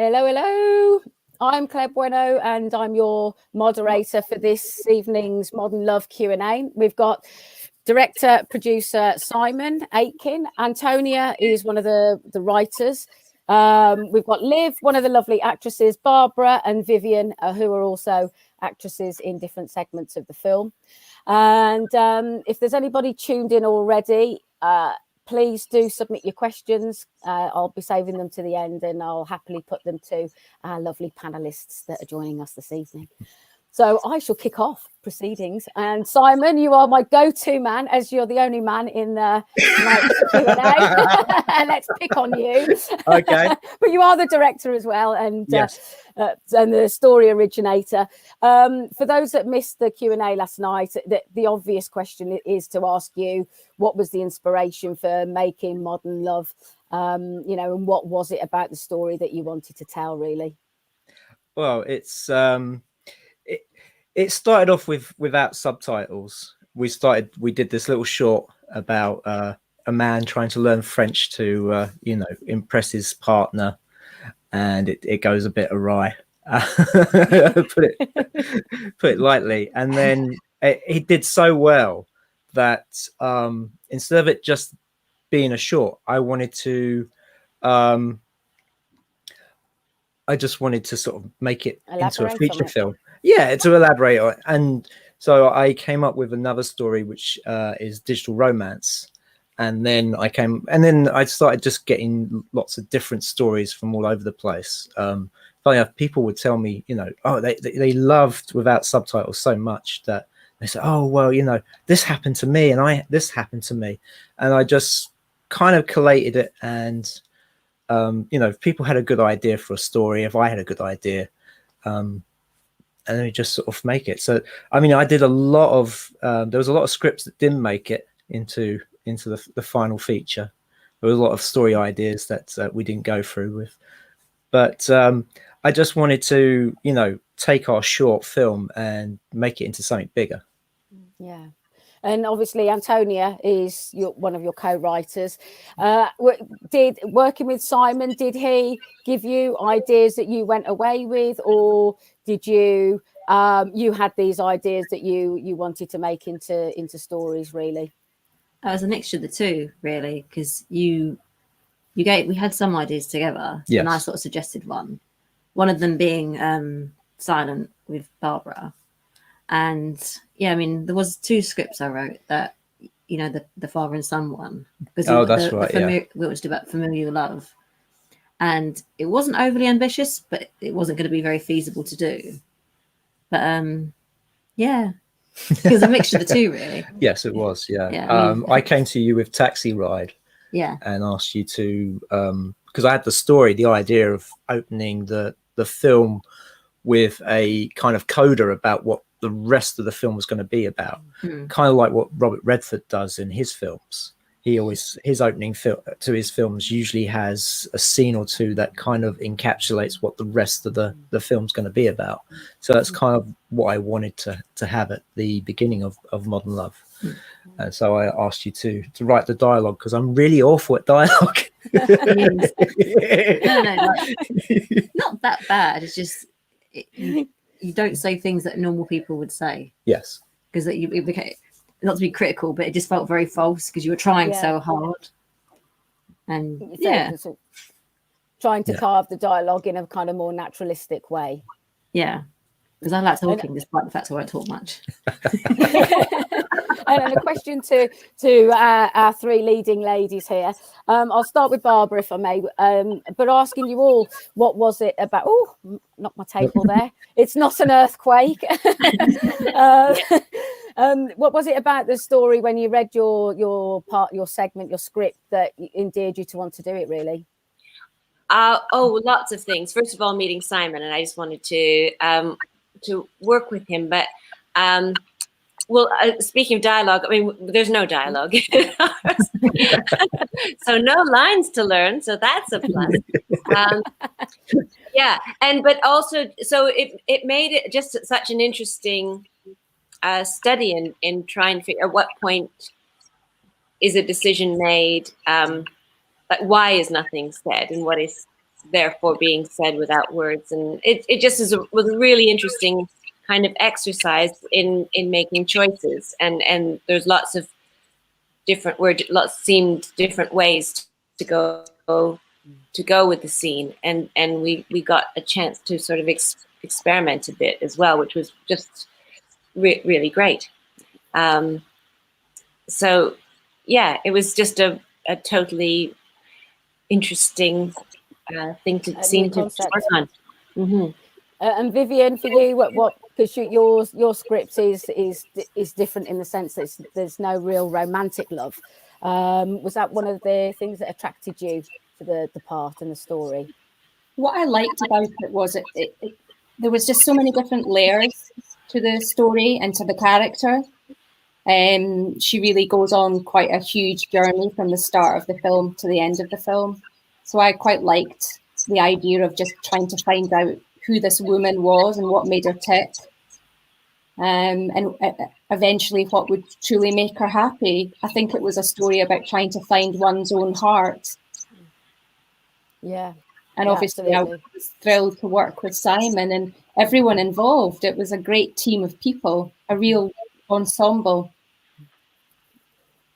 Hello, hello. I'm Claire Bueno, and I'm your moderator for this evening's Modern Love Q&A. We've got director, producer Simon Aitken. Antonia is one of the writers. We've got Liv, one of the lovely actresses, Barbara and Vivien, who are also actresses in different segments of the film. And if there's anybody tuned in already, please do submit your questions. I'll be saving them to the end, and I'll happily put them to our lovely panelists that are joining us this evening. So I shall kick off proceedings. And Simon, you are my go-to man, as you're the only man in the Q&A. Let's pick on you. Okay. But you are the director as well, and yes. And the story originator. For those that missed the Q&A last night, the obvious question is to ask you, what was the inspiration for making Modern Love? You know, and what was it about the story that you wanted to tell, really? Well, it's it started off without subtitles. We did this little short about a man trying to learn French to impress his partner, and it goes a bit awry. put it lightly. And then he did so well that instead of it just being a short, I just wanted to sort of make it into a feature film. Yeah, to elaborate on it. And so I came up with another story, which is digital romance. And then I started just getting lots of different stories from all over the place. Funny enough, people would tell me, they loved without subtitles so much that they said, oh, well, this happened to me and this happened to me. And I just kind of collated it. And, if people had a good idea for a story, if I had a good idea, and then we just sort of make it. So, I mean, I did a lot of, there was a lot of scripts that didn't make it into the final feature. There was a lot of story ideas that we didn't go through with. But I just wanted to, take our short film and make it into something bigger. Yeah. And obviously, Antonia is one of your co-writers. Working with Simon, did he give you ideas that you went away with, or did you had these ideas that you wanted to make into stories? Really, it was a mixture of the two, really, because we had some ideas together, yes. And I sort of suggested one of them being Silent with Barbara. And yeah, I mean, there was 2 scripts I wrote that, the father and son one. Because that's right. Which about familial love. And it wasn't overly ambitious, but it wasn't going to be very feasible to do. But yeah, it was a mixture of the two, really. Yes, it was. Yeah. Yeah, I came to you with Taxi Ride. Yeah. And asked you to, because I had the idea of opening the film with a kind of coda about what the rest of the film was going to be about, kind of like what Robert Redford does in his films. His opening to his films usually has a scene or two that kind of encapsulates what the rest of the film's going to be about. So that's kind of what I wanted to have at the beginning of Modern Love. And so I asked you to write the dialogue, because I'm really awful at dialogue. No, not that bad. It's just you don't say things that normal people would say. Yes. Because it became, not to be critical, but it just felt very false because you were trying so hard. And trying to carve the dialogue in a kind of more naturalistic way. Yeah, because I like talking, despite the fact I won't talk much. And a question to our 3 leading ladies here. I'll start with Barbara, if I may, but asking you all, what was it about? Oh, knocked my table there. It's not an earthquake. What was it about the story when you read your segment, your script, that endeared you to want to do it, really? Lots of things. First of all, meeting Simon, and I just wanted to work with him. But speaking of dialogue, I mean, there's no dialogue, so no lines to learn. So that's a plus. But also, so it made it just such an interesting study in trying to figure out what point is a decision made. Like, why is nothing said, and what is therefore being said without words. And it just was a really interesting kind of exercise in making choices. And there's lots of seemed different ways to go with the scene. And we got a chance to sort of experiment a bit as well, which was just really great. So yeah, it was just a totally interesting thing to work on. Mm-hmm. And Vivien, for you, what because your script is different in the sense that there's no real romantic love. Was that one of the things that attracted you to the part and the story? What I liked about it was it there was just so many different layers to the story and to the character. She really goes on quite a huge journey from the start of the film to the end of the film. So I quite liked the idea of just trying to find out who this woman was and what made her tick. And eventually what would truly make her happy. I think it was a story about trying to find one's own heart. Yeah. And obviously I was thrilled to work with Simon and everyone involved. It was a great team of people, a real ensemble.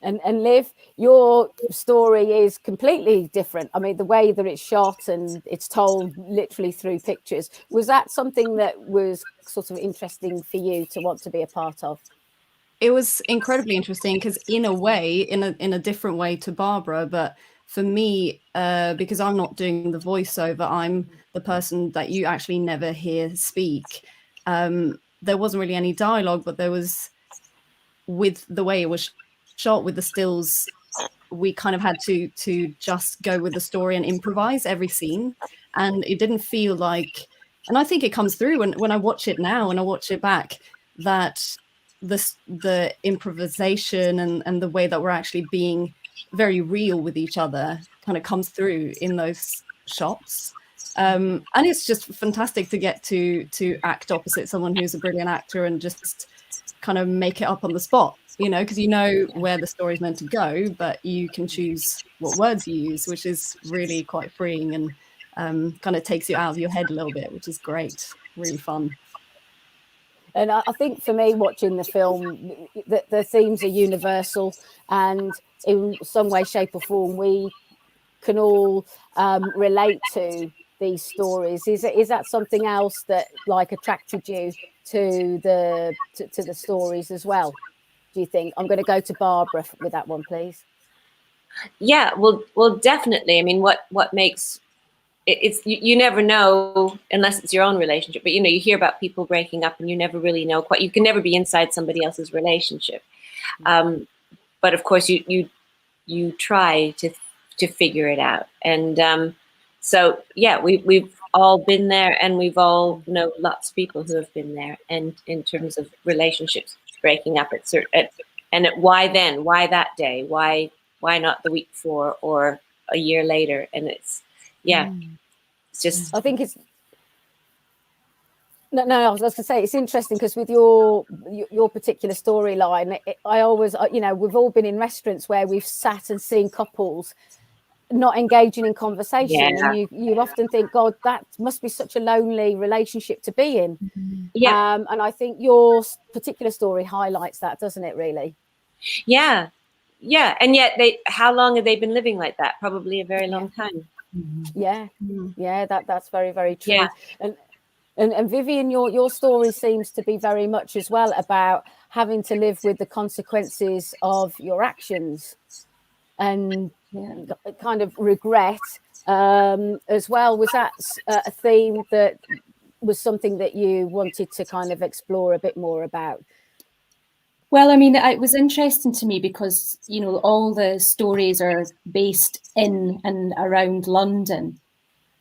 And Liv, your story is completely different. I mean, the way that it's shot and it's told literally through pictures. Was that something that was sort of interesting for you to want to be a part of? It was incredibly interesting because in a way, in a different way to Barbara, but for me, because I'm not doing the voiceover, I'm the person that you actually never hear speak. There wasn't really any dialogue, but there was, with the way it was shot with the stills, we kind of had to just go with the story and improvise every scene. And it didn't feel like, and I think it comes through when I watch it now and I watch it back, that the improvisation and the way that we're actually being very real with each other kind of comes through in those shots. And it's just fantastic to get to act opposite someone who's a brilliant actor and just kind of make it up on the spot, you know, because you know where the story's meant to go, but you can choose what words you use, which is really quite freeing and kind of takes you out of your head a little bit, which is great, really fun. And I think for me, watching the film, the themes are universal, and in some way, shape, or form, we can all relate to these stories. Is that something else that like attracted you to the stories as well? Do you think? I'm going to go to Barbara with that one, please. Yeah, well, definitely. I mean, what makes it's you never know unless it's your own relationship, but you know, you hear about people breaking up and you never really know quite, you can never be inside somebody else's relationship. But of course you try to figure it out. And so yeah, we've all been there, and we've all know lots of people who have been there, and in terms of relationships breaking up why then, why that day, why not the week before or a year later? And it's it's just, I think it's no I was going to say it's interesting because with your particular storyline, I always, you know, we've all been in restaurants where we've sat and seen couples not engaging in conversation, and you often think, God, that must be such a lonely relationship to be in. And I think your particular story highlights that, doesn't it, really? And yet how long have they been living like that? Probably a very long time. That's very, very true. And Vivien, your story seems to be very much as well about having to live with the consequences of your actions and kind of regret as well. Was that a theme that was something that you wanted to kind of explore a bit more about? Well, I mean, it was interesting to me because, you know, all the stories are based in and around London.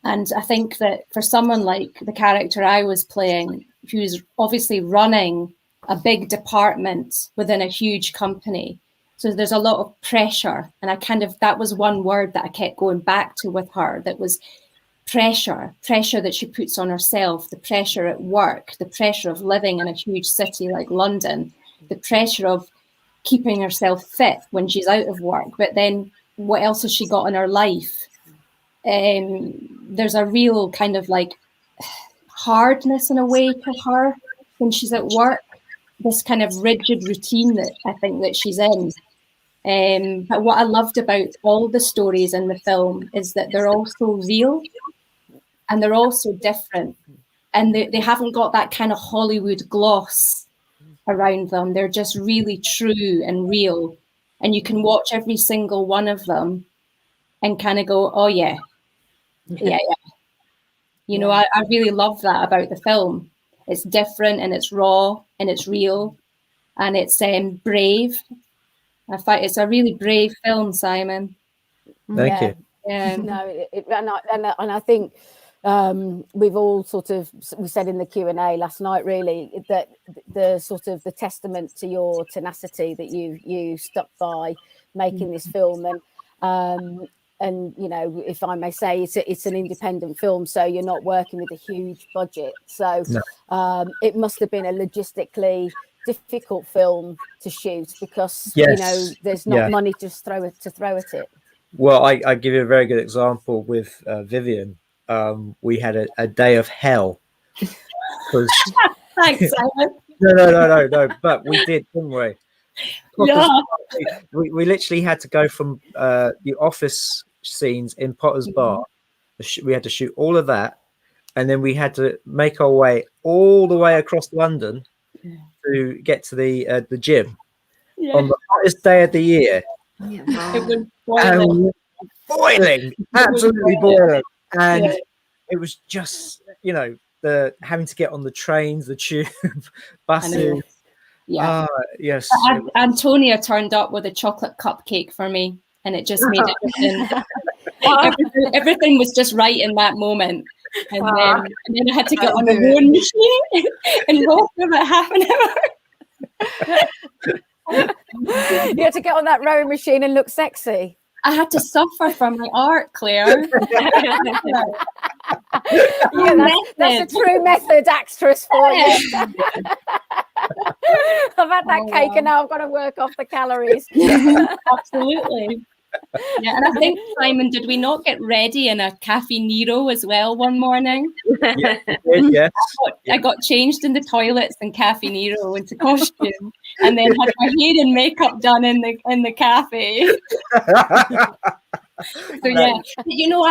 And I think that for someone like the character I was playing, who's obviously running a big department within a huge company, so there's a lot of pressure. And that was one word that I kept going back to with her, that was pressure that she puts on herself, the pressure at work, the pressure of living in a huge city like London, the pressure of keeping herself fit when she's out of work. But then what else has she got in her life? there's a real kind of like hardness in a way to her when she's at work, this kind of rigid routine that I think that she's in. But what I loved about all the stories in the film is that they're all so real and they're all so different, and they haven't got that kind of Hollywood gloss around them. They're just really true and real, and you can watch every single one of them and kind of go, oh yeah. You know, I really love that about the film. It's different and it's raw and it's real and it's brave. I find it's a really brave film, Simon. Thank you. Yeah. No, and I think we've all we said in the Q&A last night, really, that the testament to your tenacity that you stuck by making this film, and you know, if I may say, it's an independent film, so you're not working with a huge budget, so it must have been a logistically difficult film to shoot because you know there's not money to throw at it. Well, I give you a very good example with Vivien. We had a day of hell. Thanks, Simon. No, but we did, didn't we? Yeah. We literally had to go from the office scenes in Potter's Bar. We had to shoot all of that, and then we had to make our way all the way across London to get to the gym on the hottest day of the year. It was boiling, absolutely boiling, and it was just, you know, the having to get on the trains, the tube, buses. Yeah. Yes. Antonia turned up with a chocolate cupcake for me, and it just made everything was just right in that moment. And then I had to get on the rowing machine and roll for about half an hour. You had to get on that rowing machine and look sexy. I had to suffer for my art, Claire. That's a true method actress for you. I've had that cake and now I've got to work off the calories. Absolutely. Yeah, and I think, Simon, did we not get ready in a Cafe Nero as well one morning? Yes. I got changed in the toilets in Cafe Nero into costume, and then had my hair and makeup done in the cafe. So yeah, you know,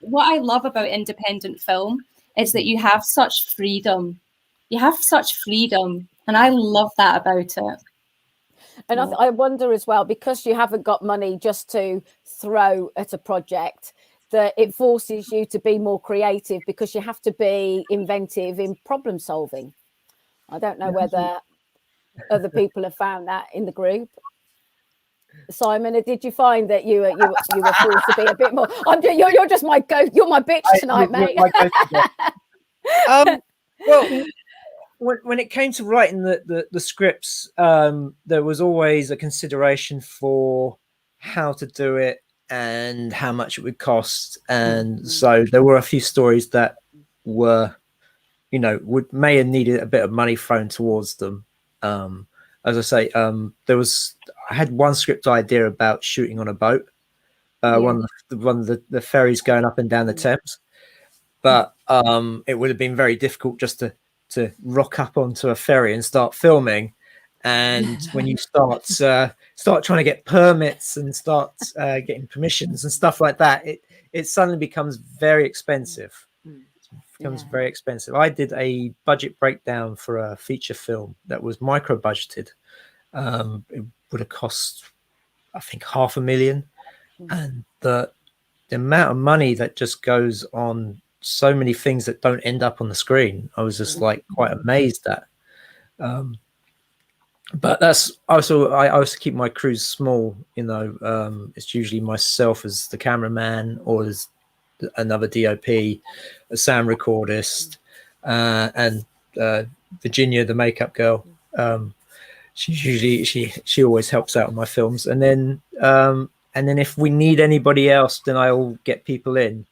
what I love about independent film is that you have such freedom. You have such freedom, and I love that about it. And I wonder as well, because you haven't got money just to throw at a project, that it forces you to be more creative because you have to be inventive in problem solving. I don't know whether other people have found that in the group. Simon, did you find that you were forced to be a bit more? You're just my you're my bitch tonight, mate. Well, when it came to writing the scripts, there was always a consideration for how to do it and how much it would cost, and so there were a few stories that were, you know, may have needed a bit of money thrown towards them. As I say, I had one script idea about shooting on a boat, one of the ferries going up and down the Thames, but it would have been very difficult just to rock up onto a ferry and start filming, and when you start trying to get permits and start getting permissions and stuff like that, it suddenly becomes very expensive. Very expensive. I did a budget breakdown for a feature film that was micro budgeted. It would have cost, I think, $500,000, and the amount of money that just goes on so many things that don't end up on the screen, I was just like quite amazed at. But that's also, I also keep my crews small, you know. It's usually myself as the cameraman, or as another DOP, a sound recordist, and Virginia, the makeup girl. She's usually she always helps out on my films, and then if we need anybody else, then I'll get people in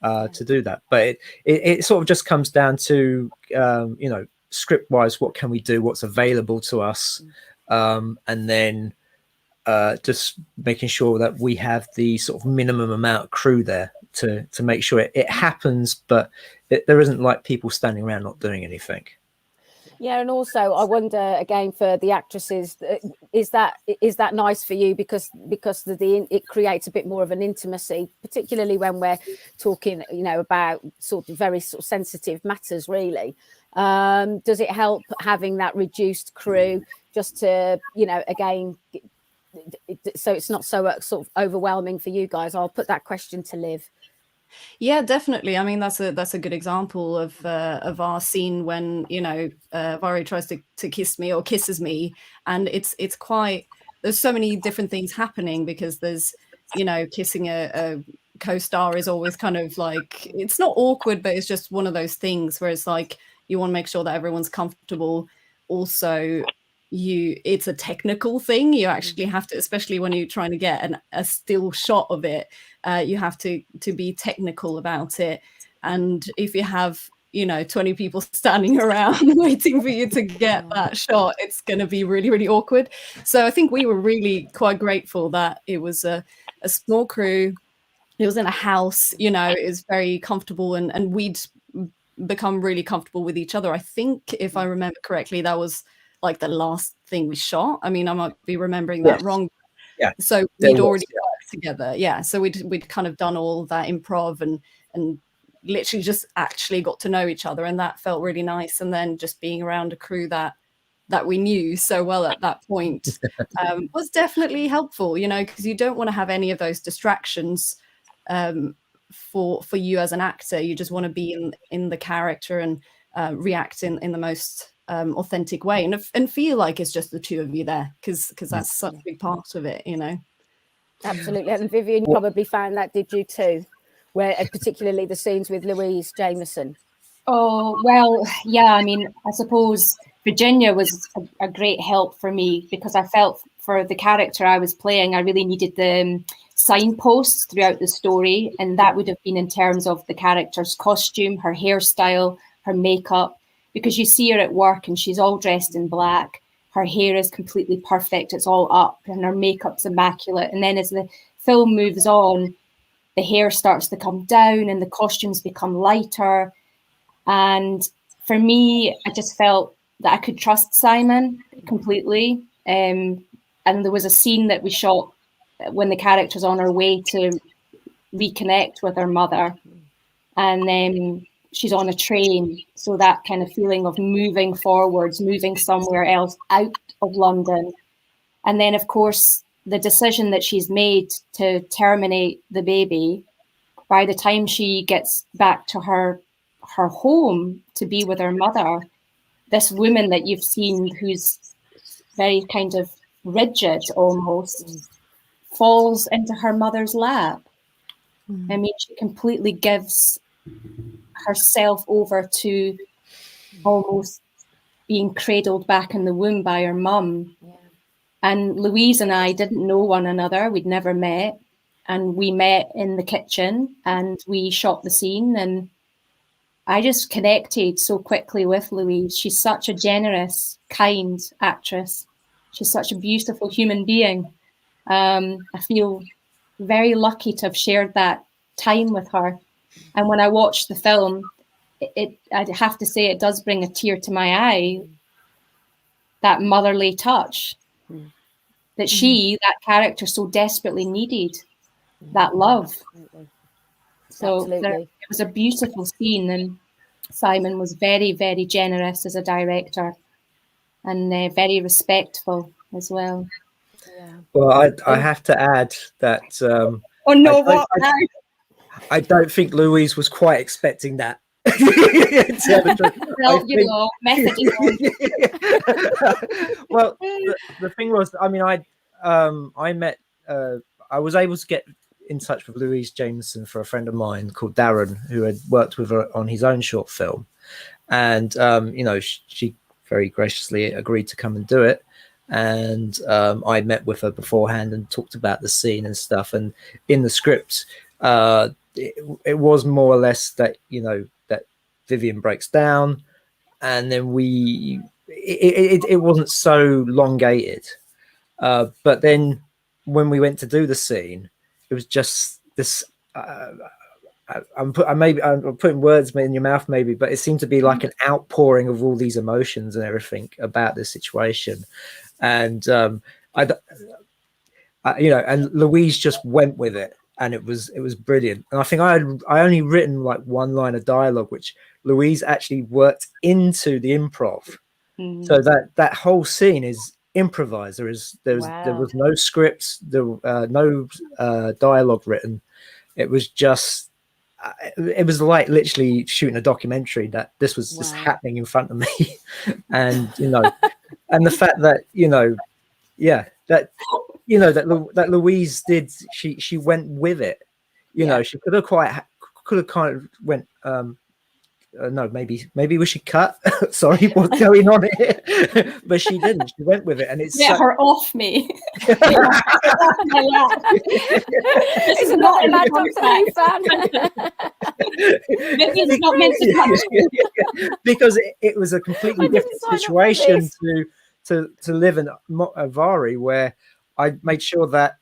to do that. But it sort of just comes down to you know, script wise, what can we do, what's available to us, and then just making sure that we have the sort of minimum amount of crew there to make sure it happens, but there isn't like people standing around not doing anything. Yeah, and also I wonder again for the actresses, is that nice for you because it creates a bit more of an intimacy, particularly when we're talking, about sort of very sort of sensitive matters, really. Does it help having that reduced crew just to, again, so it's not so sort of overwhelming for you guys? I'll put that question to Liv. Yeah, definitely. I mean, that's a good example of our scene when Mhairi tries to kiss me or kisses me, and it's quite. There's so many different things happening because there's kissing a co-star is always kind of like, it's not awkward, but it's just one of those things where it's like you want to make sure that everyone's comfortable. Also, it's a technical thing. You actually have to, especially when you're trying to get a still shot of it, you have to be technical about it. And if you have 20 people standing around waiting for you to get that shot, it's going to be really, really awkward. So I think we were really quite grateful that it was a small crew. It was in a house, it was very comfortable, and we'd become really comfortable with each other. I think, if I remember correctly, that was like the last thing we shot. I mean, I might be remembering that wrong. Yeah. So we'd already worked together. Yeah. So we'd kind of done all that improv and literally just actually got to know each other, and that felt really nice. And then just being around a crew that we knew so well at that point was definitely helpful, because you don't want to have any of those distractions for you as an actor. You just want to be in the character and react in the most authentic way and feel like it's just the two of you there, because that's such a big part of it. Absolutely. And Vivien, you probably found that, did you too, where particularly the scenes with Louise Jameson? Oh, well, yeah, I mean, I suppose Virginia was a great help for me, because I felt for the character I was playing, I really needed the signposts throughout the story, and that would have been in terms of the character's costume, her hairstyle, her makeup, because you see her at work and she's all dressed in black, her hair is completely perfect, it's all up, and her makeup's immaculate. And then as the film moves on, the hair starts to come down and the costumes become lighter. And for me, I just felt that I could trust Simon completely. And there was a scene that we shot when the character's on her way to reconnect with her mother, and then she's on a train. So that kind of feeling of moving forwards, moving somewhere else out of London. And then, of course, the decision that she's made to terminate the baby, by the time she gets back to her home to be with her mother, this woman that you've seen who's very kind of rigid almost falls into her mother's lap. I mean, she completely gives herself over to almost being cradled back in the womb by her mum. Yeah. And Louise and I didn't know one another. We'd never met. And we met in the kitchen and we shot the scene, and I just connected so quickly with Louise. She's such a generous, kind actress. She's such a beautiful human being. I feel very lucky to have shared that time with her. And when I watch the film, I'd have to say it does bring a tear to my eye, that motherly touch that that character so desperately needed, that love. So it was a beautiful scene, and Simon was very, very generous as a director, and very respectful as well. Yeah. Well, I have to add that. Oh no! I don't think Louise was quite expecting that. Well, the thing was, I mean, I met. I was able to get in touch with Louise Jameson for a friend of mine called Darren, who had worked with her on his own short film, and she very graciously agreed to come and do it. And I met with her beforehand and talked about the scene and stuff. And in the script, it was more or less that that Vivien breaks down, and then it wasn't so elongated. But then when we went to do the scene, it was just this. I'm putting words in your mouth maybe, but it seemed to be like an outpouring of all these emotions and everything about this situation, and and Louise just went with it, and it was brilliant. And I think I only written like one line of dialogue, which Louise actually worked into the improv, so that whole scene is improvised. There was no scripts, no dialogue written. It was just. It was like literally shooting a documentary that this was just happening in front of me, and and the fact that that Louise did, she went with it. She could have kind of went. No, maybe we should cut. Sorry, what's going on here? But she didn't. She went with it, and it's get her off me. This is not a fan. Maybe it's not meant to touch you. Because it was a completely different situation to live in Mhairi, where I made sure that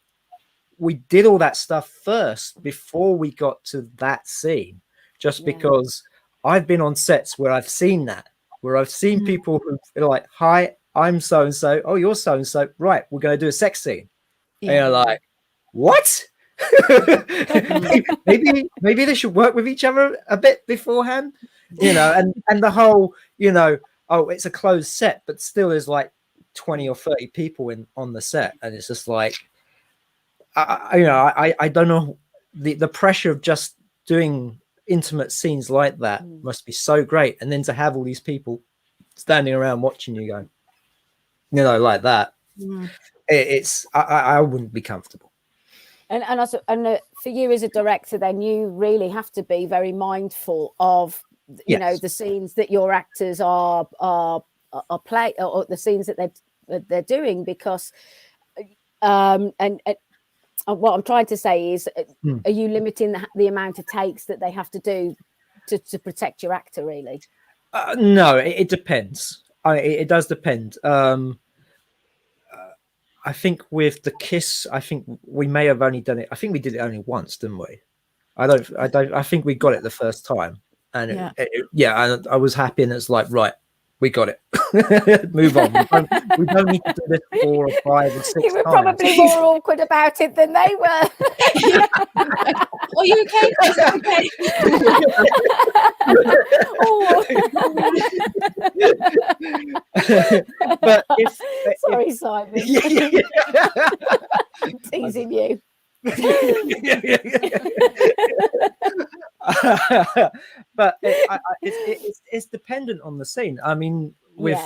we did all that stuff first before we got to that scene, just because. I've been on sets where I've seen that, where I've seen people who are like, "Hi, I'm so and so. Oh, you're so and so. Right, we're going to do a sex scene." And you're like, "What?" maybe they should work with each other a bit beforehand, and the whole, oh, it's a closed set, but still there's like 20 or 30 people on the set, and it's just like, I don't know, the pressure of just doing intimate scenes like that must be so great, and then to have all these people standing around watching you go, like that, it's I wouldn't be comfortable. And also, for you as a director, then you really have to be very mindful of the scenes that your actors are play, or the scenes that they're doing, because what I'm trying to say is, are you limiting the amount of takes that they have to do to protect your actor, really? No, it depends. It does depend. I think with the kiss, I think we may have only done it. I think we did it only once, didn't we? I think we got it the first time, and I was happy, and it's like, right, we got it. Move on. We don't need to do this 4 or 5 or 6 times. You were probably more awkward about it than they were. Are you okay? Okay. But sorry, Simon. Teasing you. But it's dependent on the scene. I mean, with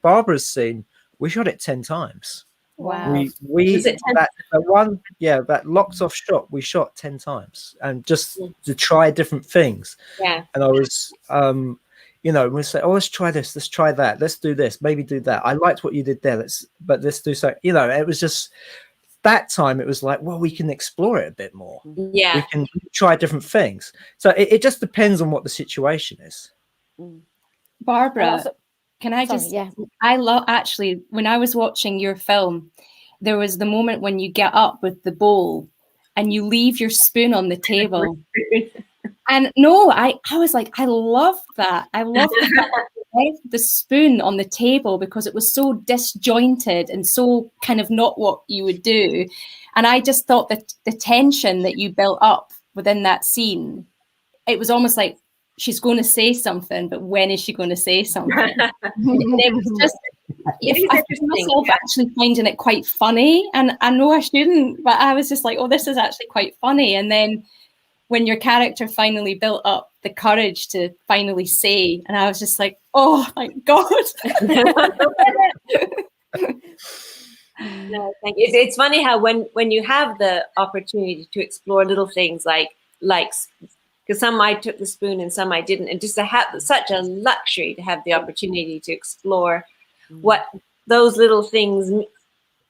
Barbara's scene, we shot it 10 times. Wow. We that locked off shot we shot 10 times, and just to try different things. Yeah. And I was we say, oh, let's try this, let's try that, let's do this, maybe do that. I liked what you did there, let's do so. It was just that time it was like, well, we can explore it a bit more. Yeah. We can try different things. So it just depends on what the situation is. Barbara, can I just, I love, actually, when I was watching your film, there was the moment when you get up with the bowl and you leave your spoon on the table. And no, I was like, I love that. I love the spoon on the table, because it was so disjointed and so kind of not what you would do. And I just thought that the tension that you built up within that scene, it was almost like she's going to say something, but when is she going to say something? And it was just, I found myself actually finding it quite funny. And I know I shouldn't, but I was just like, oh, this is actually quite funny. And then when your character finally built up the courage to finally say, and I was just like, oh, thank God. No, thank you. It's funny how when you have the opportunity to explore little things like because some I took the spoon and some I didn't, and just to have such a luxury to have the opportunity to explore what those little things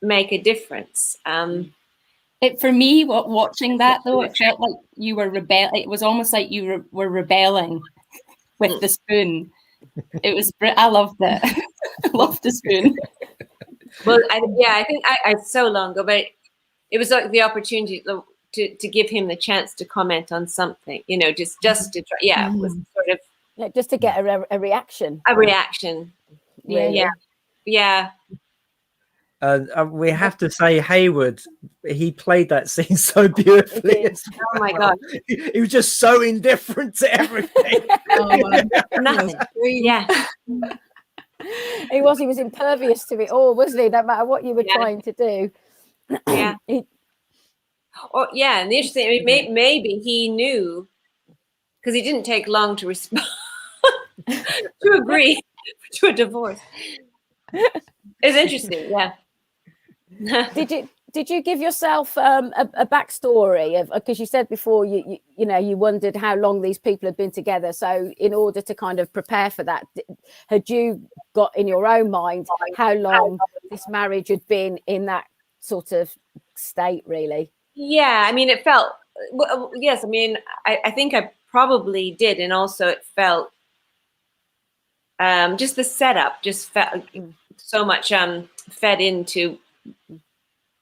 make a difference. For me, watching that though, it felt like you were it was almost like you were rebelling with the spoon. It was. I loved it. I loved the spoon. Well, I think I so long ago, but it was like the opportunity to give him the chance to comment on something, you know, just to try. Yeah, it was sort of just to get a reaction. A reaction. Really. Yeah. We have to say, Hayward, he played that scene so beautifully. Oh my God. He was just so indifferent to everything. Nothing. Yeah. He was impervious to it all, wasn't he? No matter what you were trying to do. Yeah. And the interesting, I mean, maybe he knew, because he didn't take long to respond, to agree to a divorce. It's interesting, yeah. Did you give yourself a backstory of, because you said before you wondered how long these people had been together, so in order to kind of prepare for that, had you got in your own mind how long this marriage had been in that sort of state, really? Yeah, I mean, it felt, yes, I mean, I think I probably did, and also it felt just the setup just felt so much fed into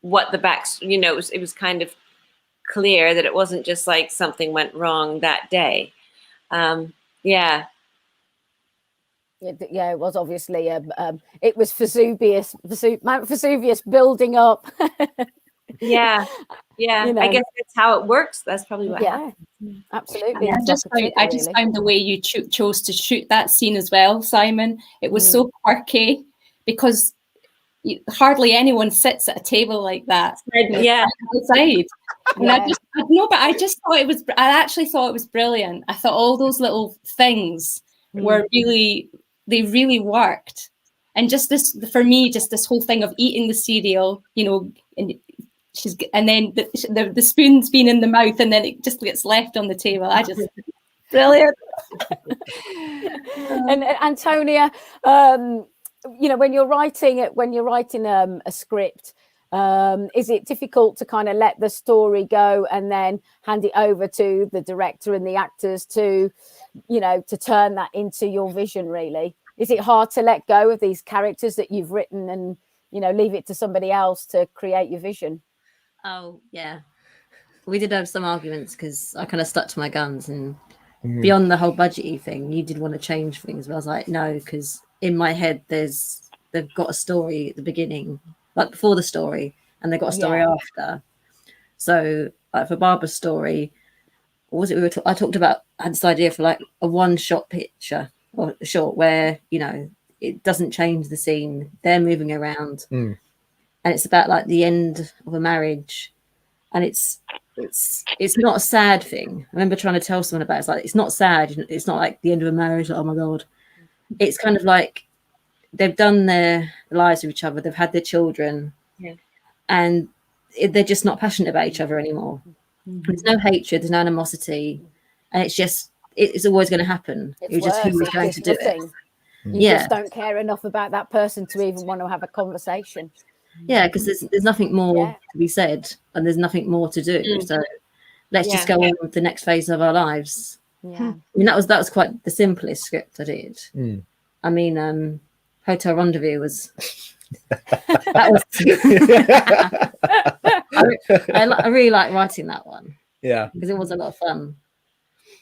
what the back, you know, it was kind of clear that it wasn't just like something went wrong that day. Yeah, it was obviously it was Mount Vesuvius building up. Yeah, You know. I guess that's how it works. That's probably what happened. Absolutely. I just found the way you chose to shoot that scene as well, Simon. It was so quirky, because hardly anyone sits at a table like that. Yeah. Outside. And I actually thought it was brilliant. I thought all those little things were they really worked. And just this, for me, just this whole thing of eating the cereal, you know, and then the spoon's been in the mouth and then it just gets left on the table. Brilliant. And Antonia, you know, when you're writing a script, is it difficult to kind of let the story go and then hand it over to the director and the actors to, you know, to turn that into your vision, really? Is it hard to let go of these characters that you've written and, you know, leave it to somebody else to create your vision? Oh, yeah. We did have some arguments because I kind of stuck to my guns, and beyond the whole budgety thing, you did want to change things. But I was like, no, because in my head, they've got a story at the beginning, like before the story, and they've got a story after. So like for Barbara's story, what was it I talked about? I had this idea for like a one-shot picture or short where, you know, it doesn't change the scene. They're moving around. And it's about like the end of a marriage, and it's not a sad thing. I remember trying to tell someone about it. It's like, it's not sad. It's not like the end of a marriage. Like, oh my God. It's kind of like they've done their lives with each other. They've had their children, and they're just not passionate about each other anymore. There's no hatred. There's no animosity, and it's always going to happen. It's just who is going to do it. You just don't care enough about that person to even want to have a conversation. Yeah, because there's nothing more to be said, and there's nothing more to do. So let's just go on with the next phase of our lives. I mean, that was quite the simplest script I did. I mean, Hotel Rendezvous was that was I really like writing that one. Yeah, because it was a lot of fun.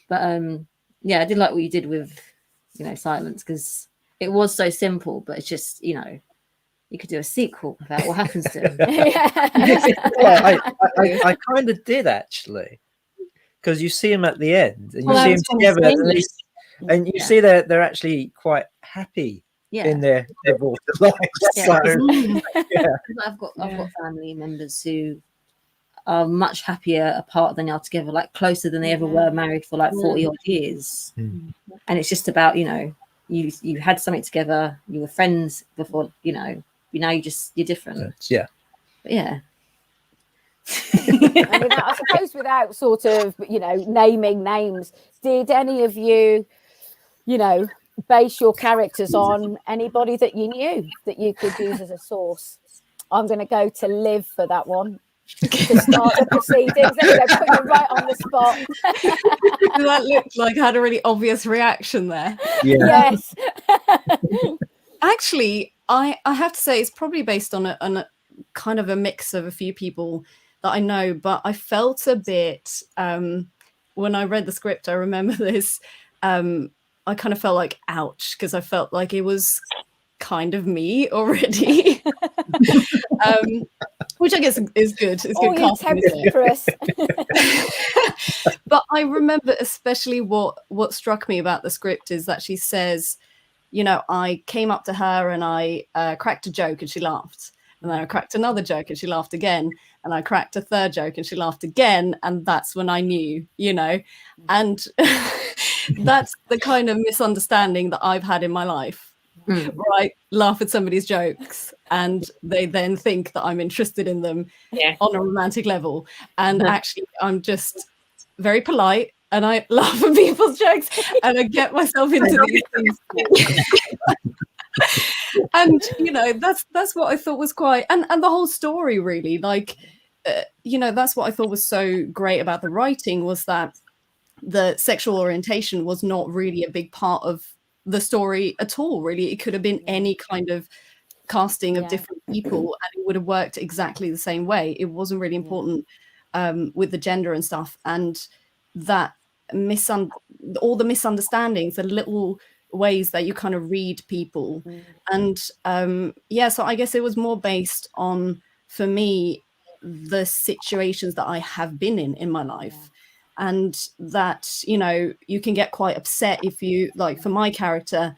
But I did like what you did with, you know, Silence, because it was so simple, but it's just, you know, you could do a sequel about what happens to him. I kind of did, actually, because you see him at the end and you see them together, and you see they're actually quite happy in their divorced lives. I've got family members who are much happier apart than they are together, like closer than they ever were married for like 40 odd years. And it's just about, you know, you had something together, you were friends before, you know, now you're different. But yeah. I suppose without sort of, you know, naming names, did any of you, you know, base your characters on anybody that you knew that you could use as a source? I'm going to go to Liv for that one. To start the proceedings. There we go, put you right on the spot. That looked like I had a really obvious reaction there. Yes. Actually, I have to say it's probably based on a kind of a mix of a few people. that I know, but I felt a bit when I read the script. I remember this. I kind of felt like, ouch, because I felt like it was kind of me already, which I guess is good. It's good casting, isn't it? But I remember especially what struck me about the script is that she says, you know, I came up to her and I cracked a joke and she laughed. And then I cracked another joke and she laughed again. And I cracked a third joke and she laughed again. And that's when I knew, you know. And that's the kind of misunderstanding that I've had in my life. Right, laugh at somebody's jokes and they then think that I'm interested in them on a romantic level, and actually I'm just very polite and I laugh at people's jokes and I get myself into these things. And you know, that's what I thought was quite, and the whole story really, like you know, that's what I thought was so great about the writing, was that the sexual orientation was not really a big part of the story at all, really. It could have been any kind of casting of different people and it would have worked exactly the same way. It wasn't really important with the gender and stuff, and that all the misunderstandings, the little ways that you kind of read people. And so I guess it was more based on, for me, the situations that I have been in my life. And that, you know, you can get quite upset if you, like, for my character,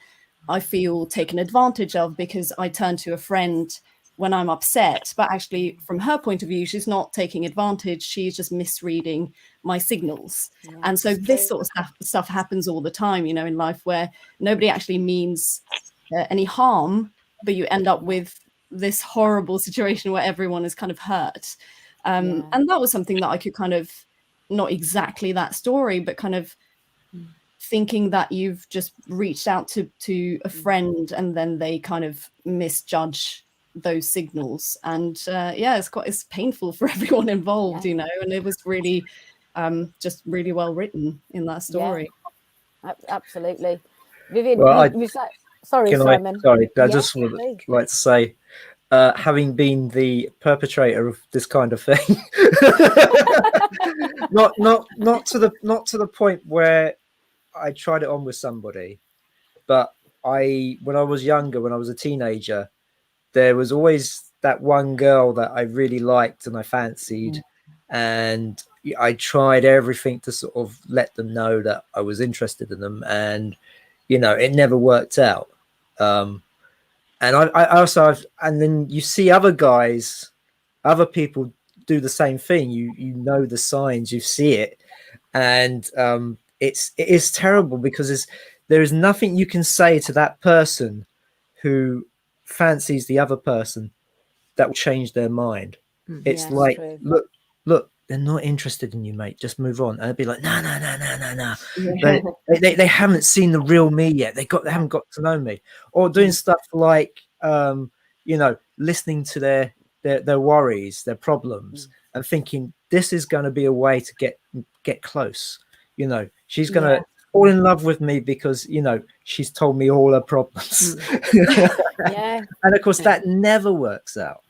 I feel taken advantage of because I turn to a friend when I'm upset. But actually, from her point of view, she's not taking advantage. She's just misreading my signals. And so this sort of stuff happens all the time, you know, in life, where nobody actually means any harm, but you end up with this horrible situation where everyone is kind of hurt. And that was something that I could kind of, not exactly that story, but kind of thinking that you've just reached out to a friend and then they kind of misjudge those signals. And it's painful for everyone involved, you know, and it was really just really well written in that story. Absolutely. Vivien, well, Simon. I just would like to say, having been the perpetrator of this kind of thing, not to the point where I tried it on with somebody, but when I was younger, when I was a teenager, there was always that one girl that I really liked and I fancied, and I tried everything to sort of let them know that I was interested in them, and you know, it never worked out. And I also, and then you see other people do the same thing. You know the signs, you see it, and it is terrible because there is nothing you can say to that person who fancies the other person that will change their mind. It's like, look, they're not interested in you, mate. Just move on. And I'd be like, no. They haven't seen the real me yet. They haven't got to know me. Or doing stuff like, you know, listening to their worries, their problems, and thinking this is going to be a way to get close. You know, she's going to fall in love with me because, you know, she's told me all her problems. And of course, that never works out.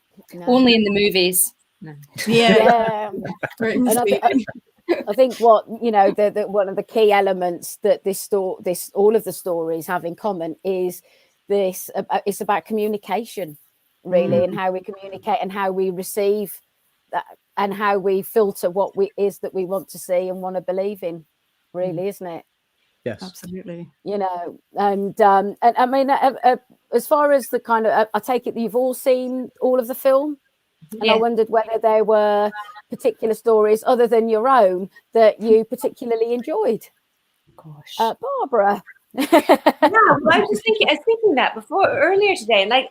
Only in the movies. And I think what, you know, the one of the key elements that all of the stories have in common is this. It's about communication, really, and how we communicate and how we receive that, and how we filter what is that we want to see and want to believe in. Really, isn't it? Yes, absolutely. You know, and I mean, as far as the kind of, I take it that you've all seen all of the film. And I wondered whether there were particular stories other than your own that you particularly enjoyed. Gosh, Barbara. I was thinking that before earlier today, and like,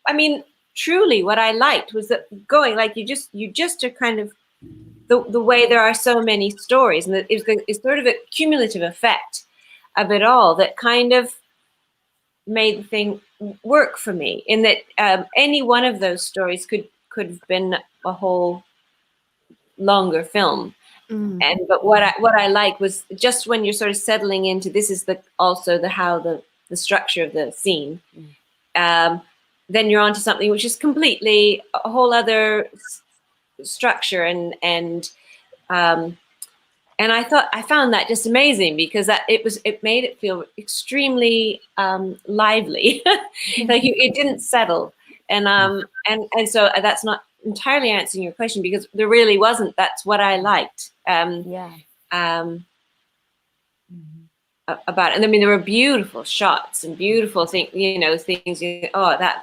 I mean, truly, what I liked was that going like you just are kind of the way there are so many stories, and it's sort of a cumulative effect of it all that kind of made the thing work for me. In that any one of those stories could have been a whole longer film. But what I like was just when you're sort of settling into this is how the structure of the scene, then you're onto something which is completely a whole other structure and I found that just amazing, because it made it feel extremely lively. Like it didn't settle, and so that's not entirely answering your question, because there really wasn't. That's what I liked. About it. And I mean, there were beautiful shots and beautiful things.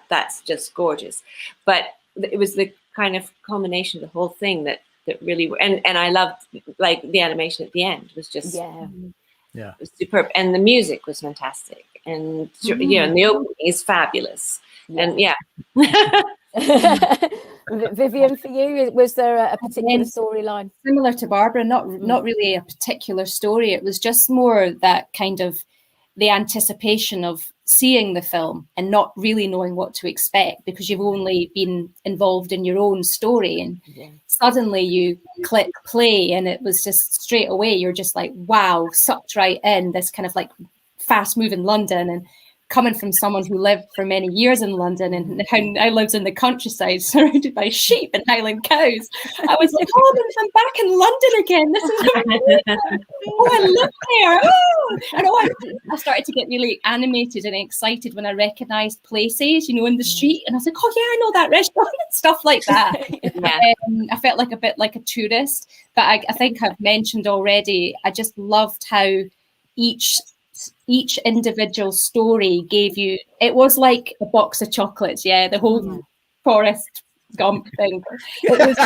That's just gorgeous. But it was the kind of culmination of the whole thing that really, and I loved, like, the animation at the end was just it was superb, and the music was fantastic, and and the opening is fabulous, and Vivien, for you, was there a particular storyline? Similar to Barbara, not really a particular story. It was just more that kind of the anticipation of seeing the film and not really knowing what to expect, because you've only been involved in your own story, and suddenly you click play, and it was just straight away you're just like, wow, sucked right in this kind of like fast moving London. And coming from someone who lived for many years in London and I lived in the countryside surrounded by sheep and Highland cows, I was like, oh, I'm back in London again. This is amazing. Oh, I live there. Oh. And I started to get really animated and excited when I recognised places, in the street. And I was like, oh, yeah, I know that restaurant and stuff like that. I felt like a bit like a tourist. But I think I've mentioned already, I just loved how each individual story gave you, it was like a box of chocolates, the whole Forrest Gump thing. It was,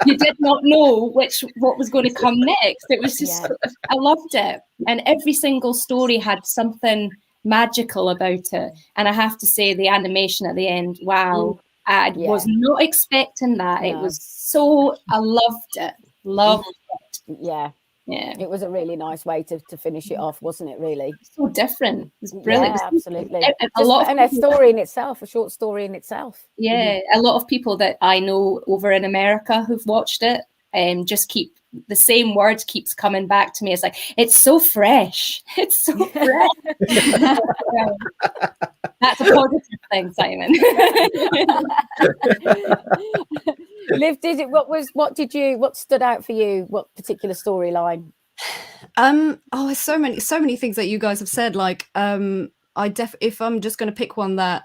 you did not know what was going to come next. It was just, I loved it. And every single story had something magical about it. And I have to say, the animation at the end, wow, I was not expecting that. It was so, I loved it. Yeah, it was a really nice way to finish it off, wasn't it? Really, so different. It's brilliant. Yeah, absolutely. A story in itself, a short story in itself. Yeah, a lot of people that I know over in America who've watched it just keep the same word keeps coming back to me. It's like, it's so fresh. It's so fresh. That's a positive thing, Simon. Liv, what stood out for you? What particular storyline? There's so many things that you guys have said. Like, if I'm just going to pick one that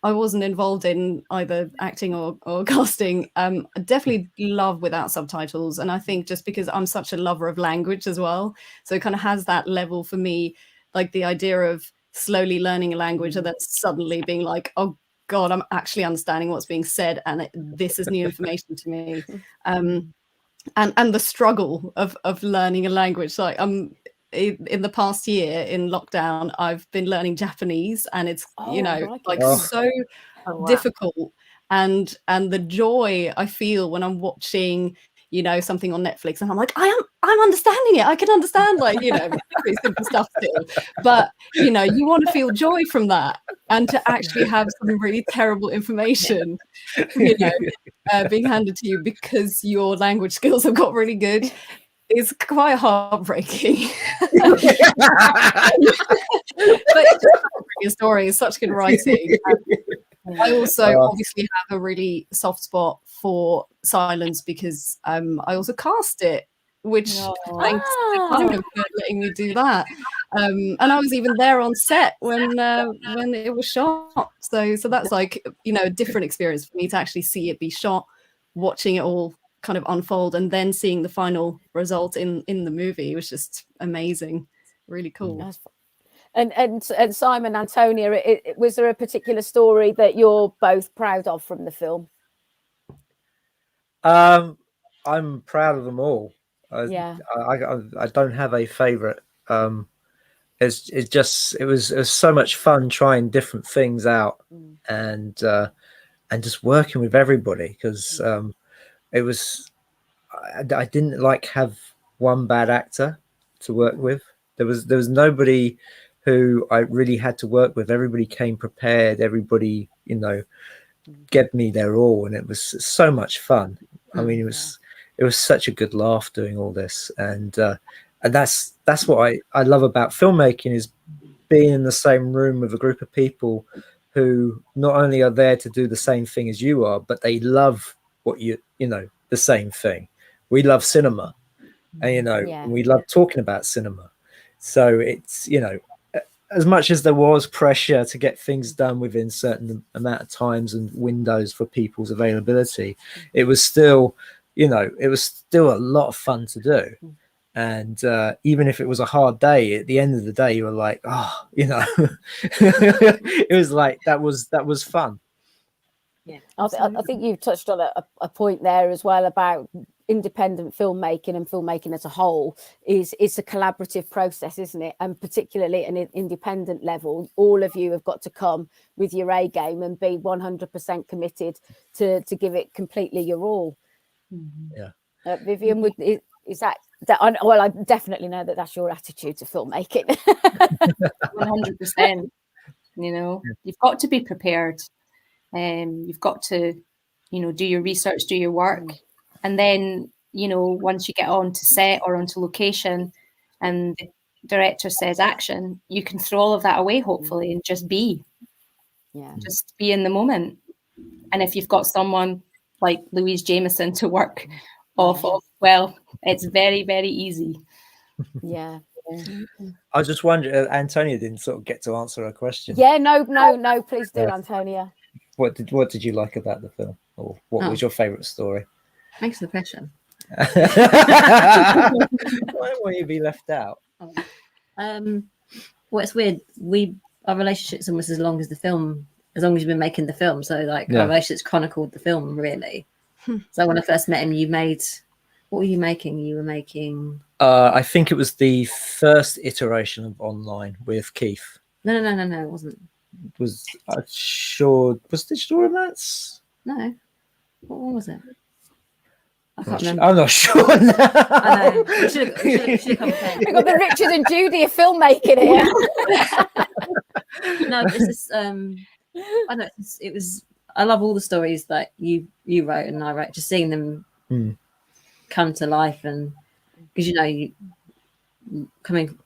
I wasn't involved in either acting or casting, I definitely love without subtitles. And I think just because I'm such a lover of language as well, so it kind of has that level for me, like the idea of slowly learning a language and then suddenly being like, oh God, I'm actually understanding what's being said, and this is new information to me. And the struggle of learning a language. Like, in the past year in lockdown, I've been learning Japanese, and it's so difficult. And the joy I feel when I'm watching, something on Netflix, and I'm like, I'm understanding it. I can understand, pretty simple stuff still. But you want to feel joy from that, and to actually have some really terrible information, being handed to you because your language skills have got really good, is quite heartbreaking. But it's just a story. It's such good writing. I also obviously have a really soft spot for silence, because I also cast it, which thanks to Simon for letting me do that. And I was even there on set when it was shot. So that's like, a different experience for me to actually see it be shot, watching it all kind of unfold, and then seeing the final result in the movie was just amazing. Really cool. And Simon, Antonia, was there a particular story that you're both proud of from the film? I'm proud of them all. I don't have a favorite. It was so much fun trying different things out, and just working with everybody, because it was, I didn't have one bad actor to work with. There was nobody who I really had to work with. Everybody came prepared. Everybody, gave me their all, and it was so much fun. I mean, it was such a good laugh doing all this, and that's what I love about filmmaking, is being in the same room with a group of people who not only are there to do the same thing as you are, but they love what you know, the same thing. We love cinema, and you know, we love talking about cinema. So it's, you know, as much as there was pressure to get things done within certain amount of times and windows for people's availability, it was still, you know, it was still a lot of fun to do. And even if it was a hard day, at the end of the day, you were like, oh, you know, it was like that was fun. Yeah, I think you touched on a point there as well about independent filmmaking and filmmaking as a whole. It's a collaborative process, isn't it? And particularly at an independent level, all of you have got to come with your A game and be 100% committed to give it completely your all. Yeah, Vivien, is that? Well, I definitely know that that's your attitude to filmmaking. 100%. You know, you've got to be prepared. You've got to, you know, do your research, do your work, and then, you know, once you get on to set or onto location, and the director says action, you can throw all of that away, hopefully, and just be in the moment. And if you've got someone like Louise Jameson to work off of, well, it's very, very easy. Yeah. I was just wondering, Antonia didn't sort of get to answer her question. Yeah, no, please do, Antonia. What did you like about the film, or what was your favourite story? Thanks for the question. Why won't you be left out? Well, it's weird. Our relationship's almost as long as the film, as long as you've been making the film. So like our relationship's chronicled the film, really. So when I first met him, what were you making? You were making... I think it was the first iteration of Online with Keith. No, it wasn't. Was Digital Romance? No. What one was it? I can't remember. I'm not sure now. I know. We should have We've got the Richard and Judy of filmmaking here. No, this is I know it was. I love all the stories that you wrote and I wrote. Just seeing them come to life, and because you know you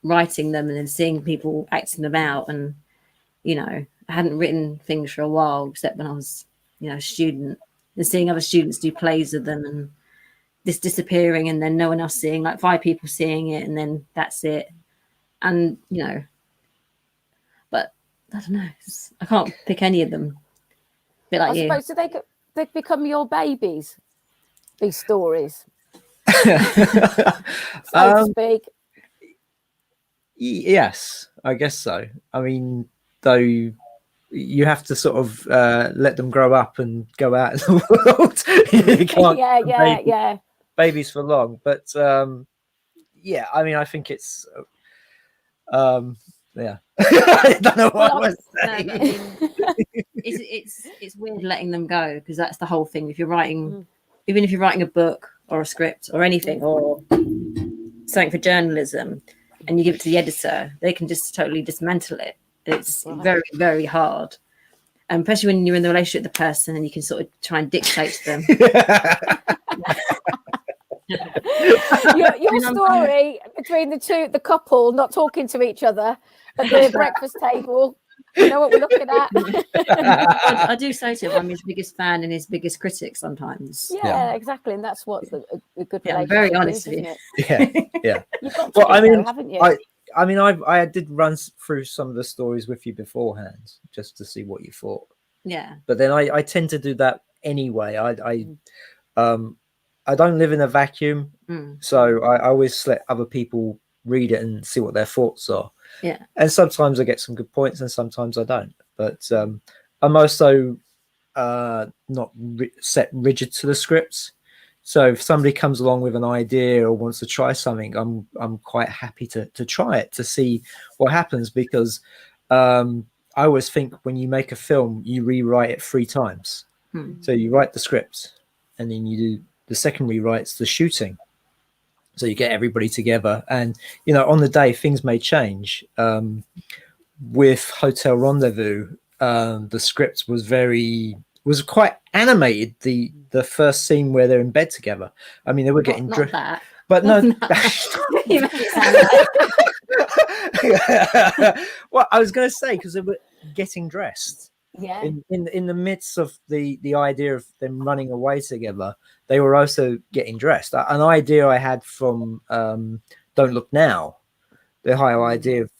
writing them and then seeing people acting them out, and you know I hadn't written things for a while except when I was a student, and seeing other students do plays of them and this disappearing and then no one else seeing, like 5 people seeing it and then that's it, and but I don't know, I can't pick any of them. A bit like I suppose, so they become your babies, these stories, so to speak. Yes, I guess so. I mean, though you have to sort of let them grow up and go out in the world. You can't babies for long. But yeah, I mean, I think it's yeah. I don't know what I was saying. It's weird letting them go, because that's the whole thing. If you're writing, even if you're writing a book or a script or anything or something for journalism, and you give it to the editor, they can just totally dismantle it. It's very, very hard. And especially when you're in the relationship with the person and you can sort of try and dictate to them. your story between the couple not talking to each other at the breakfast table, you know what we're looking at. I do say to him, I'm his biggest fan and his biggest critic sometimes. Yeah, exactly. And that's what's a good relationship. I'm very honest with you. Yeah. You've got to I mean, haven't you? I mean, I did run through some of the stories with you beforehand just to see what you thought. Yeah. But then I tend to do that anyway. I don't live in a vacuum, so I always let other people read it and see what their thoughts are. Yeah. And sometimes I get some good points and sometimes I don't. But I'm also not set rigid to the scripts. So if somebody comes along with an idea or wants to try something, I'm quite happy to try it, to see what happens, because I always think when you make a film, you rewrite it 3 times. So you write the script and then you do the second rewrite's the shooting. So you get everybody together, and on the day things may change. With Hotel Rendezvous, the script was quite animated. The first scene where they're in bed together. I mean, they were getting not that. But no. Well, I was going to say, because they were getting dressed. Yeah. In the midst of the idea of them running away together, they were also getting dressed. An idea I had from Don't Look Now, the whole idea of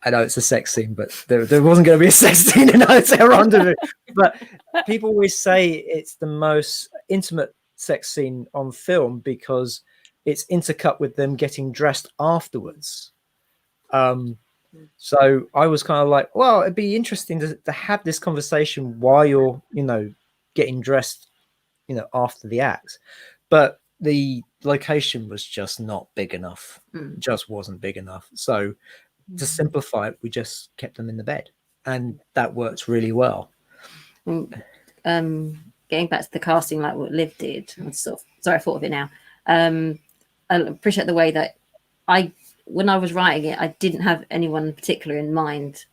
I know it's a sex scene, but there wasn't going to be a sex scene in Hotel Rendezvous. But people always say it's the most intimate sex scene on film because it's intercut with them getting dressed afterwards. So I was kind of like, well, it'd be interesting to have this conversation while you're, getting dressed, after the act. But the location was just not big enough. Just wasn't big enough. So to simplify it, we just kept them in the bed, and that worked really well. Getting back to the casting, like what Liv did, I thought of it now. I appreciate the way that when I was writing it, I didn't have anyone in particular in mind,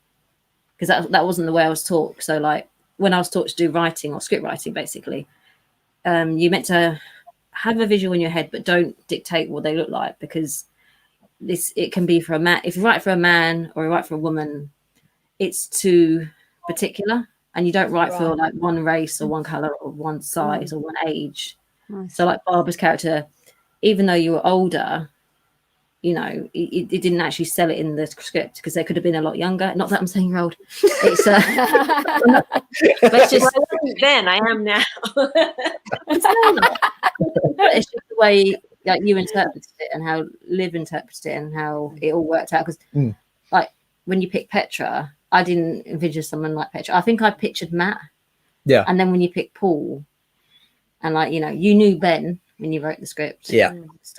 because that wasn't the way I was taught. So like when I was taught to do writing or script writing, basically, you meant to have a visual in your head, but don't dictate what they look like, because it can be for a man. If you write for a man or you write for a woman, it's too particular, and you don't write for like one race or one color or one size or one age. Nice. So like Barbara's character, even though you were older, it didn't actually sell it in the script because they could have been a lot younger. Not that I'm saying you're old. It's but it's just then I am now. It's just the way like you interpreted it and how Liv interpreted it and how it all worked out. Because like when you pick Petra, I didn't envision someone like Petra. I think I pictured Matt. Yeah. And then when you pick Paul, and like you knew Ben when you wrote the script. Yeah.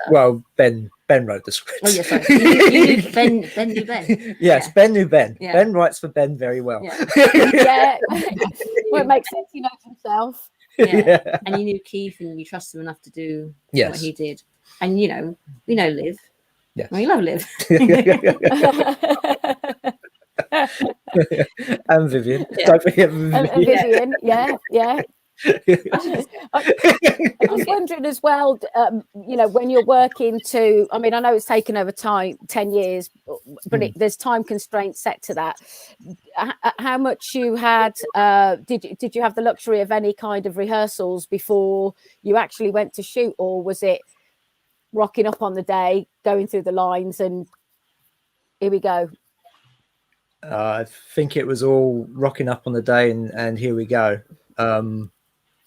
Well, Ben wrote the script. Oh yeah, sorry. You knew Ben knew Ben. Yes, yeah. Ben knew Ben. Yeah. Ben writes for Ben very well. Yeah. Yeah. Well, it makes sense. He knows himself. Yeah. And you knew Keith and you trusted him enough to do what he did. And we know Liv. Yeah. We love Liv. And Vivien. Yeah. Don't forget Vivien. And Vivien. Yeah. I was wondering as well, when you're working to, I know it's taken over time, 10 years, but there's time constraints set to that. How much you had, did you have the luxury of any kind of rehearsals before you actually went to shoot, or was it rocking up on the day, going through the lines and here we go? I think it was all rocking up on the day and here we go.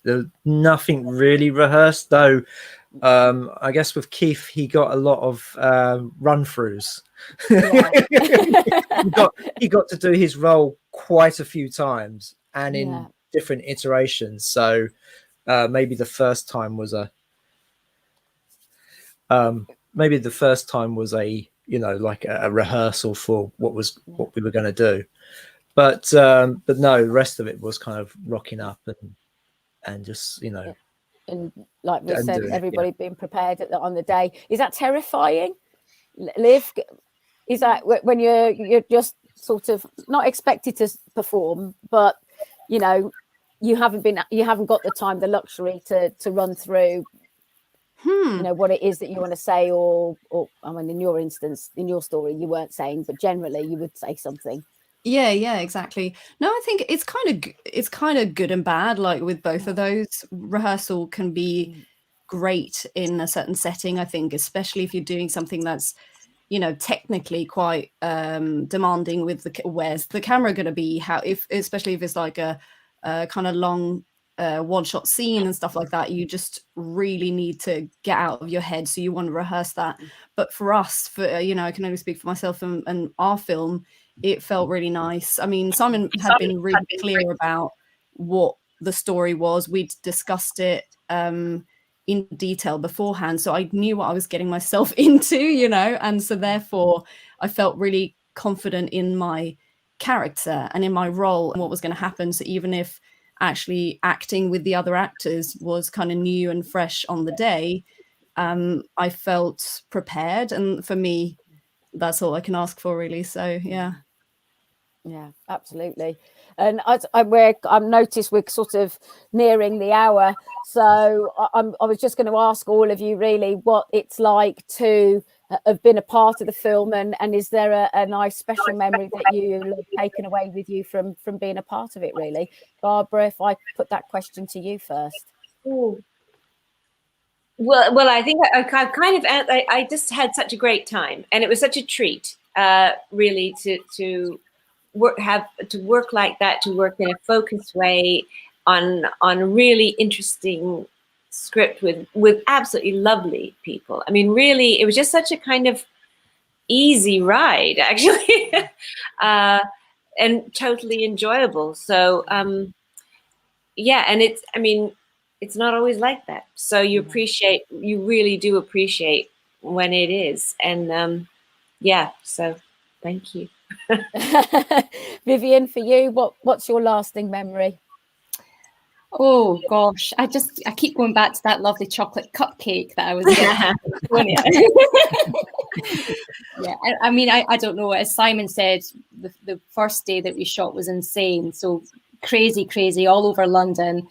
There's nothing really rehearsed, though. I guess with Keith, he got a lot of run-throughs. Yeah. he got to do his role quite a few times and in different iterations. So maybe the first time was a like a rehearsal for what we were going to do. But no, the rest of it was kind of rocking up and just and like we said, everybody being prepared on the day. Is that terrifying, Liv? Is that when you're just sort of not expected to perform, but you haven't got the time, the luxury to run through what it is that you want to say, or in your instance, in your story, you weren't saying, but generally you would say something. Yeah, exactly. No, I think it's kind of good and bad. Like with both of those, rehearsal can be great in a certain setting. I think, especially if you're doing something that's, technically quite demanding. With where's the camera going to be? Especially if it's like a kind of long one-shot scene and stuff like that, you just really need to get out of your head. So you want to rehearse that. But for us, I can only speak for myself and our film. It felt really nice. Simon had been really clear about what the story was. We'd discussed it in detail beforehand. So I knew what I was getting myself into, and so therefore I felt really confident in my character and in my role and what was going to happen. So even if actually acting with the other actors was kind of new and fresh on the day, I felt prepared. And for me, that's all I can ask for, really. So, yeah. Yeah, absolutely. And I've noticed we're sort of nearing the hour. So I was just going to ask all of you really what it's like to have been a part of the film, and is there a nice special memory that you have taken away with you from being a part of it, really? Barbara, if I put that question to you first. Ooh. Well, I think I just had such a great time, and it was such a treat, really, to work like that, to work in a focused way on a really interesting script with absolutely lovely people. I mean, really, it was just such a kind of easy ride, actually, and totally enjoyable. So, yeah, and it's not always like that. So you really do appreciate when it is. And yeah, so thank you. Vivien, for you, what's your lasting memory? Oh gosh, I keep going back to that lovely chocolate cupcake that I was getting. Yeah, I mean, I don't know. As Simon said, the first day that we shot was insane. So crazy all over London.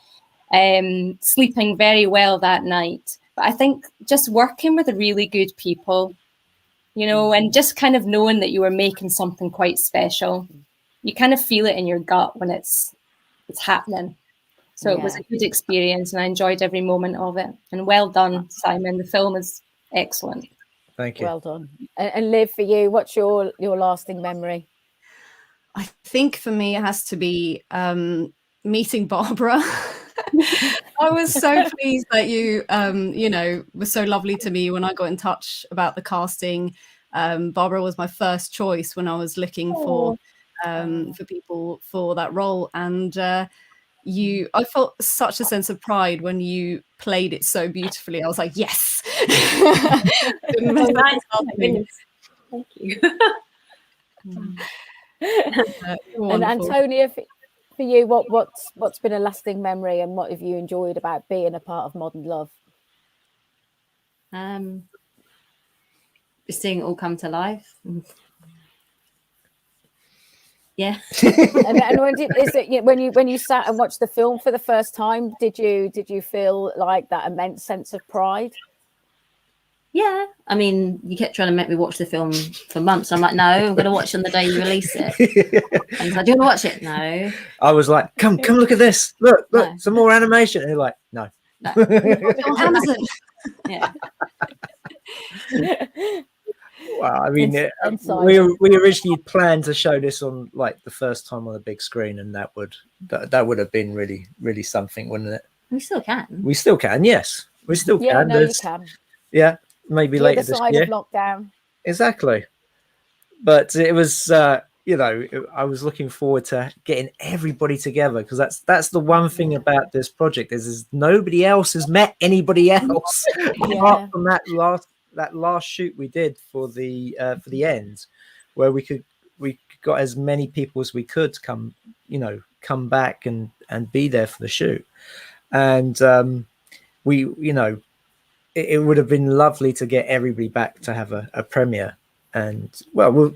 Sleeping very well that night. But I think just working with really good people, you know, and just kind of knowing that you were making something quite special. You kind of feel it in your gut when it's happening. So it was a good experience, and I enjoyed every moment of it. And well done, Simon. The film is excellent. Thank you. Well done. And Liv, for you, what's your lasting memory? I think for me, it has to be meeting Barbara. I was so pleased that you, were so lovely to me when I got in touch about the casting. Barbara was my first choice when I was looking for people for that role, and I felt such a sense of pride when you played it so beautifully. I was like, yes. Thank you. And Antonia, for you, what's been a lasting memory, and what have you enjoyed about being a part of Modern Love? Just seeing it all come to life. Yeah. And when you sat and watched the film for the first time, did you feel like that immense sense of pride? Yeah, I mean, you kept trying to make me watch the film for months. I'm like, no, I'm going to watch it on the day you release it. And he's like, do you want to watch it? No. I was like, come look at this. Look, no. Some more animation. And you're like, no. On Amazon. Yeah. Well, I mean, we originally planned to show this on like the first time on the big screen, and that would have been really, really something, wouldn't it? We still can. We still can, yes. We still can. No, you can. Yeah, maybe later this year. Of lockdown. Exactly. But it was, I was looking forward to getting everybody together, because that's the one thing about this project is nobody else has met anybody else apart from that last shoot we did for the end, where we got as many people as we could come back and be there for the shoot. And it would have been lovely to get everybody back to have a premiere. And well,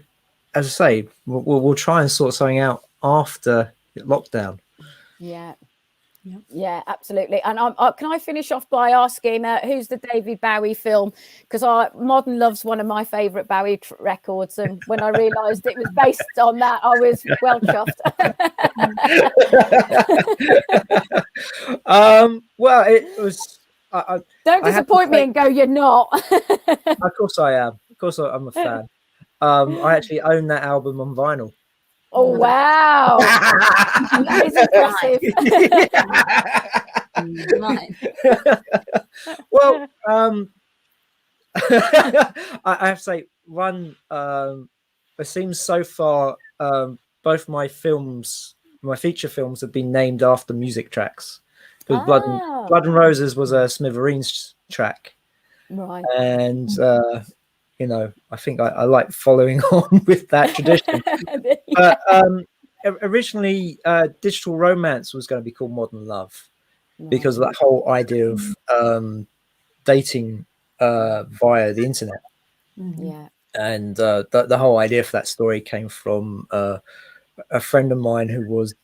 as I say, we'll try and sort something out after lockdown. Yeah, absolutely. And can I finish off by asking who's the David Bowie film? Because Modern Love's one of my favourite Bowie records, and when I realised it was based on that, I was well chuffed. Well, it was. Don't disappoint me and go, you're not. Of course I am. Of course I'm a fan. I actually own that album on vinyl. Oh, wow. That is impressive. Well, I have to say, it seems so far, both my feature films have been named after music tracks. Because Blood and Roses was a Smithereens track. Right. And I think I like following on with that tradition. But originally, Digital Romance was going to be called Modern Love, because of that whole idea of dating via the internet. Yeah. And the whole idea for that story came from a friend of mine who was,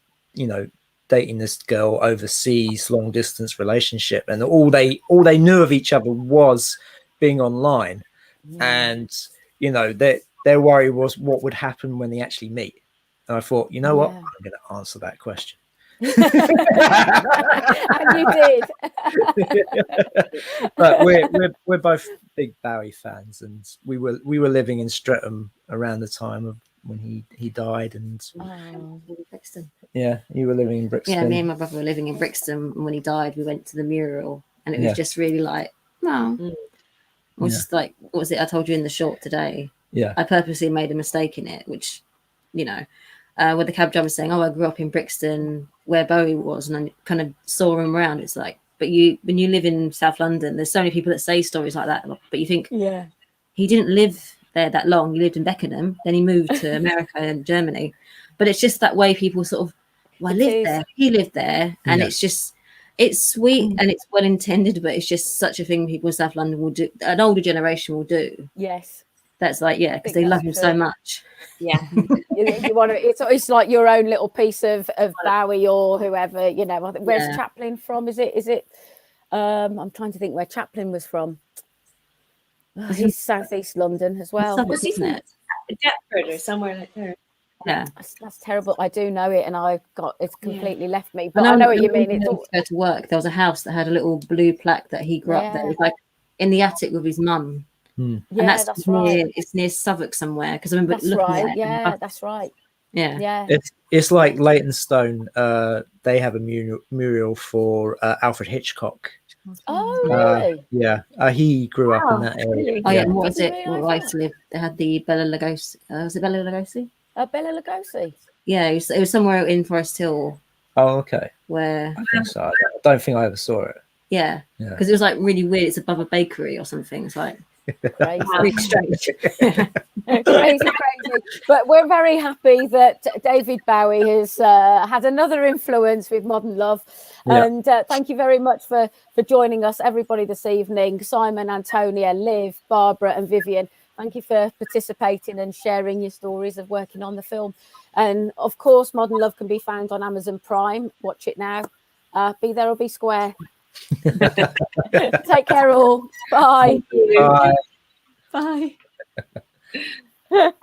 dating this girl overseas, long distance relationship, and all they knew of each other was being online. and you know their worry was what would happen when they actually meet. And I thought, you know what, I'm going to answer that question. And you did. But we're both big Bowie fans, and we were living in Streatham around the time of when he died, and Brixton. yeah, you were living in Brixton. Yeah, me and my brother were living in Brixton, and when he died, we went to the mural, and it was just really like, wow. It was just like, what was it I told you in the short today? Yeah, I purposely made a mistake in it, which, you know, where the cab driver was saying, "Oh, I grew up in Brixton, where Bowie was," and I kind of saw him around. It's like, but when you live in South London, there's so many people that say stories like that, but you think, he didn't live there that long. He lived in Beckenham, then he moved to America and Germany. But it's just that way people sort of, well, I lived there, he lived there, and it's sweet and it's well intended, but it's just such a thing people in South London will do, an older generation will do. Yes. That's like, because they love him so much. Yeah. you want to, it's like your own little piece of Bowie or whoever, you know. I think, where's Chaplin from? Is it I'm trying to think where Chaplin was from. He's southeast London as well. Was he from Deptford or somewhere like that? Yeah, that's terrible. I do know it, and it's completely left me. But I know what you mean. It's all... go to work. There was a house that had a little blue plaque that he grew up there. It was like in the attic with his mum. Yeah, and that's right. It's near Southwark somewhere, because I remember that's looking right. at it. Yeah, that's right. Yeah. It's like Leytonstone. They have a mural for Alfred Hitchcock. Oh, really? He grew up in that area. Oh, yeah. And what was it? Where I used to live, they had the Bela Lugosi. Was it Bela Lugosi? Bela Lugosi. Yeah, it was somewhere in Forest Hill. Oh, okay. Where I think so. I don't think I ever saw it. Yeah, because it was like really weird. It's above a bakery or something. It's like crazy. Really strange. crazy. But we're very happy that David Bowie has had another influence with Modern Love. And thank you very much for joining us, everybody, this evening. Simon, Antonia, Liv, Barbara and Vivien, thank you for participating and sharing your stories of working on the film. And of course, Modern Love can be found on Amazon Prime. Watch it now. Be there or be square. Take care all. Bye. Bye. Bye.